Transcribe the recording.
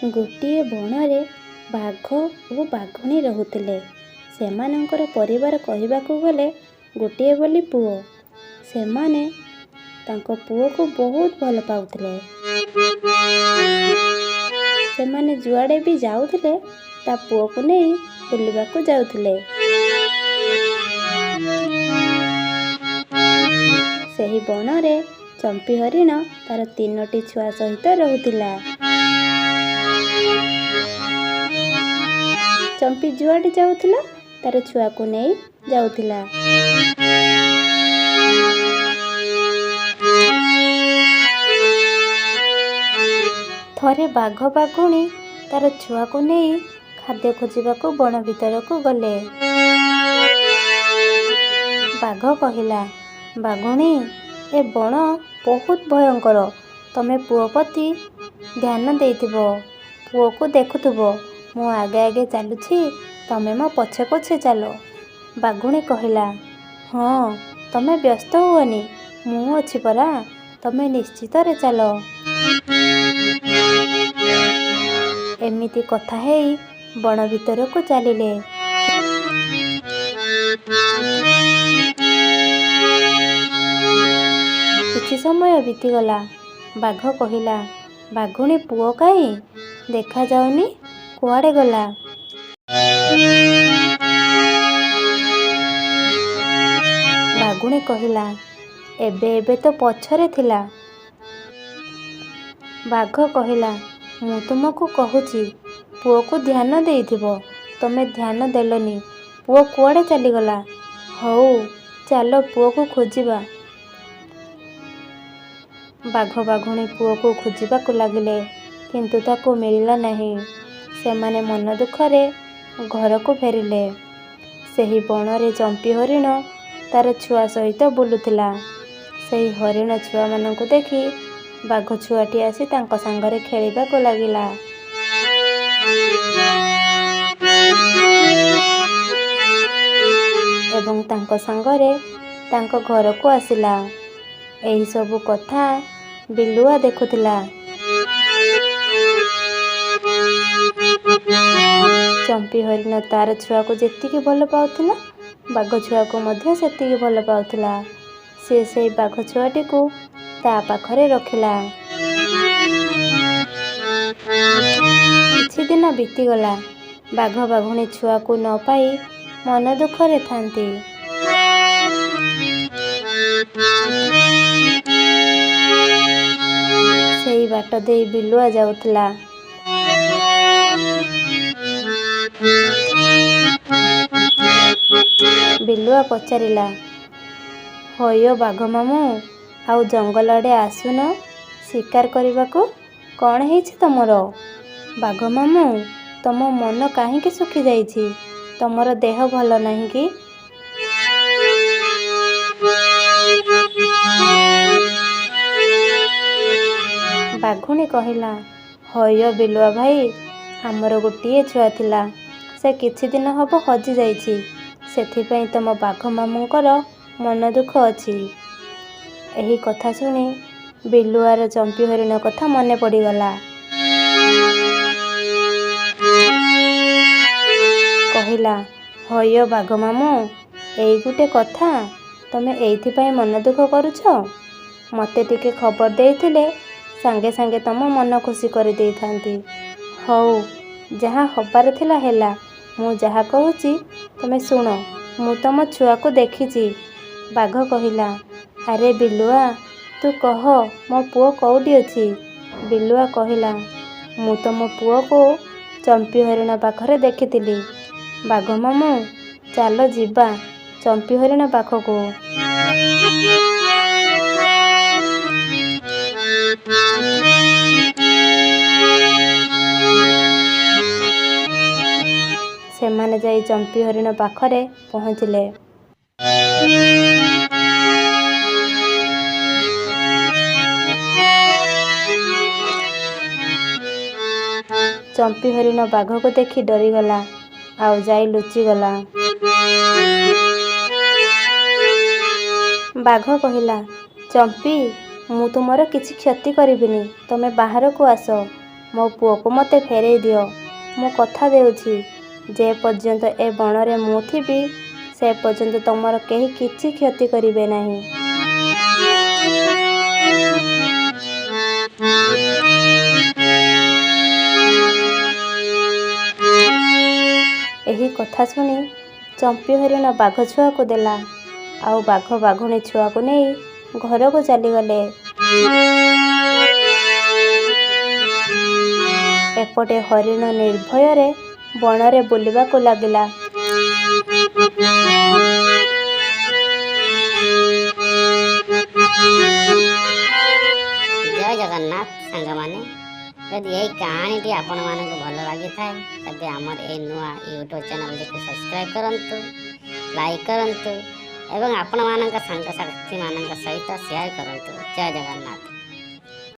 ଗୋଟିଏ ବଣରେ ବାଘ ଓ ବାଘୁଣୀ ରହୁଥିଲେ। ସେମାନଙ୍କର ପରିବାର କହିବାକୁ ଗଲେ ଗୋଟିଏ ବୋଲି ପୁଅ। ସେମାନେ ତାଙ୍କ ପୁଅକୁ ବହୁତ ଭଲ ପାଉଥିଲେ। ସେମାନେ ଯୁଆଡ଼େ ବି ଯାଉଥିଲେ ତା ପୁଅକୁ ନେଇ ବୁଲିବାକୁ ଯାଉଥିଲେ। ସେହି ବଣରେ ଚମ୍ପି ହରିଣ ତାର 3ଟି ଛୁଆ ସହିତ ରହୁଥିଲା। ଚମ୍ପି ଯୁଆଡ଼େ ଯାଉଥିଲା ତାର ଛୁଆକୁ ନେଇ ଯାଉଥିଲା। ଥରେ ବାଘ ବାଘୁଣୀ ତାର ଛୁଆକୁ ନେଇ ଖାଦ୍ୟ ଖୋଜିବାକୁ ବଣ ଭିତରକୁ ଗଲେ। ବାଘ କହିଲା, ବାଘୁଣୀ, ଏ ବଣ ବହୁତ ଭୟଙ୍କର। ତମେ ପୁଅ ପ୍ରତି ଧ୍ୟାନ ଦେଇଥିବ, ପୁଅକୁ ଦେଖୁଥିବ। ମୁଁ ଆଗେ ଆଗେ ଚାଲୁଛି, ତମେ ମୋ ପଛେ ପଛେ ଚାଲ। ବାଘୁଣୀ କହିଲା, ହଁ, ତମେ ବ୍ୟସ୍ତ ହୁଅନି, ମୁଁ ଅଛି ପରା, ତମେ ନିଶ୍ଚିତରେ ଚାଲ। ଏମିତି କଥା ହେଇ ବଣ ଭିତରକୁ ଚାଲିଲେ। କିଛି ସମୟ ବିତିଗଲା। ବାଘ କହିଲା, ବାଘୁଣୀ ପୁଅ କାହିଁ ଦେଖାଯାଉନି, କୁଆଡ଼େ ଗଲା? ବାଘୁଣୀ କହିଲା, ଏବେ ତ ପଛରେ ଥିଲା। ବାଘ କହିଲା, ମୁଁ ତୁମକୁ କହୁଛି, ପୁଅକୁ ଧ୍ୟାନ ଦେଇଥିବ, ତମେ ଧ୍ୟାନ ଦେଲନି, ପୁଅ କୁଆଡ଼େ ଚାଲିଗଲା? ହଉ, ଚାଲ ପୁଅକୁ ଖୋଜିବା। ବାଘ ବାଘୁଣୀ ପୁଅକୁ ଖୋଜିବାକୁ ଲାଗିଲେ, କିନ୍ତୁ ତାକୁ ମିଳିଲା ନାହିଁ। ସେମାନେ ମନ ଦୁଃଖରେ ଘରକୁ ଫେରିଲେ। ସେହି ବଣରେ ଚମ୍ପି ହରିଣ ତାର ଛୁଆ ସହିତ ବୁଲୁଥିଲା। ସେହି ହରିଣ ଛୁଆମାନଙ୍କୁ ଦେଖି ବାଘ ଛୁଆଟି ଆସି ତାଙ୍କ ସାଙ୍ଗରେ ଖେଳିବାକୁ ଲାଗିଲା। ଏବଂ ତାଙ୍କ ସାଙ୍ଗରେ ତାଙ୍କ ଘରକୁ ଆସିଲା। ଏହି ସବୁ କଥା ବିଲୁଆ ଦେଖୁଥିଲା। ଚମ୍ପି ହରିଣ ତାର ଛୁଆକୁ ଯେତିକି ଭଲ ପାଉଥିଲା, ବାଘ ଛୁଆକୁ ମଧ୍ୟ ସେତିକି ଭଲ ପାଉଥିଲା। ସେ ସେଇ ବାଘ ଛୁଆଟିକୁ ତା ପାଖରେ ରଖିଲା। କିଛି ଦିନ ବିତିଗଲା। ବାଘ ବାଘୁଣୀ ଛୁଆକୁ ନ ପାଇ ମନ ଦୁଃଖରେ ଥାନ୍ତି। ସେଇ ବାଟ ଦେଇ ବିଲୁଆ ଯାଉଥିଲା। ବିଲୁଆ ପଚାରିଲା, ହଇଓ ବାଘ ମାମୁଁ, ଆଉ ଜଙ୍ଗଲ ଆଡ଼େ ଆସୁନ ଶିକାର କରିବାକୁ। କ'ଣ ହେଇଛି ତମର? ବାଘ ମାମୁଁ, ତମ ମନ କାହିଁକି ଶୁଖିଯାଇଛି? ତମର ଦେହ ଭଲ ନାହିଁ କି? ବାଘୁଣୀ କହିଲା, ହଇଓ ବିଲୁଆ ଭାଇ, ଆମର ଗୋଟିଏ ଛୁଆ ଥିଲା, ସେ କିଛି ଦିନ ହବ ହଜିଯାଇଛି। ସେଥିପାଇଁ ତମ ବାଘ ମାମୁଁଙ୍କର ମନ ଦୁଃଖ ଅଛି। ଏହି କଥା ଶୁଣି ବିଲୁଆର ଚମ୍ପି ହରିଣ କଥା ମନେ ପଡ଼ିଗଲା। କହିଲା, ହଇଓ ବାଘ ମାମୁଁ, ଏଇ ଗୋଟେ କଥା, ତମେ ଏଇଥିପାଇଁ ମନ ଦୁଃଖ କରୁଛ? ମୋତେ ଟିକେ ଖବର ଦେଇଥିଲେ ସାଙ୍ଗେ ସାଙ୍ଗେ ତମ ମନ ଖୁସି କରିଦେଇଥାନ୍ତି। ହଉ, ଯାହା ହବାର ଥିଲା ହେଲା। ମୁଁ ଯାହା କହୁଛି ତମେ ଶୁଣ। ମୁଁ ତମ ଛୁଆକୁ ଦେଖିଛି। ବାଘ କହିଲା, ଆରେ ବିଲୁଆ, ତୁ କହ, ମୋ ପୁଅ କୋଉଠି ଅଛି? ବିଲୁଆ କହିଲା, ମୁଁ ତମ ପୁଅକୁ ଚମ୍ପି ହରିଣ ପାଖରେ ଦେଖିଥିଲି। ବାଘ ମାମୁଁ, ଚାଲ ଯିବା ଚମ୍ପି ହରିଣ ପାଖକୁ। ସେମାନେ ଯାଇ ଚମ୍ପି ହରିଣ ପାଖରେ ପହଞ୍ଚିଲେ। ଚମ୍ପି ହରିଣ ବାଘକୁ ଦେଖି ଡରିଗଲା, ଆଉ ଯାଇ ଲୁଚିଗଲା। ବାଘ କହିଲା, ଚମ୍ପି, ମୁଁ ତୁମର କିଛି କ୍ଷତି କରିବିନି, ତମେ ବାହାରକୁ ଆସ। ମୋ ପୁଅକୁ ମୋତେ ଫେରେଇ ଦିଅ। ମୁଁ କଥା ଦେଉଛି, ଯେ ପର୍ଯ୍ୟନ୍ତ ଏ ବଣରେ ମୁଁ ଥିବି ସେ ପର୍ଯ୍ୟନ୍ତ ତମର କେହି କିଛି କ୍ଷତି କରିବେ ନାହିଁ। ଏହି କଥା ଶୁଣି ଚମ୍ପି ହରିଣ ବାଘ ଛୁଆକୁ ଦେଲା, ଆଉ ବାଘ ବାଘୁଣୀ ଛୁଆକୁ ନେଇ ଘରକୁ ଚାଲିଗଲେ। ଏପଟେ ହରିଣ ନିର୍ଭୟରେ ବଣରେ ବୁଲିବାକୁ ଲାଗିଲା। ଜୟ ଜଗନ୍ନାଥ ସାଙ୍ଗମାନେ, ଯଦି ଏହି କାହାଣୀଟି ଆପଣମାନଙ୍କୁ ଭଲ ଲାଗିଥାଏ ତେବେ ଆମର ଏହି ନୂଆ ୟୁଟ୍ୟୁବ୍ ଚ୍ୟାନେଲଟିକୁ ସବସ୍କ୍ରାଇବ୍ କରନ୍ତୁ, ଲାଇକ୍ କରନ୍ତୁ ଏବଂ ଆପଣମାନଙ୍କ ସାଙ୍ଗସାଥିମାନଙ୍କ ସହିତ ସେୟାର କରନ୍ତୁ। ଜୟ ଜଗନ୍ନାଥ।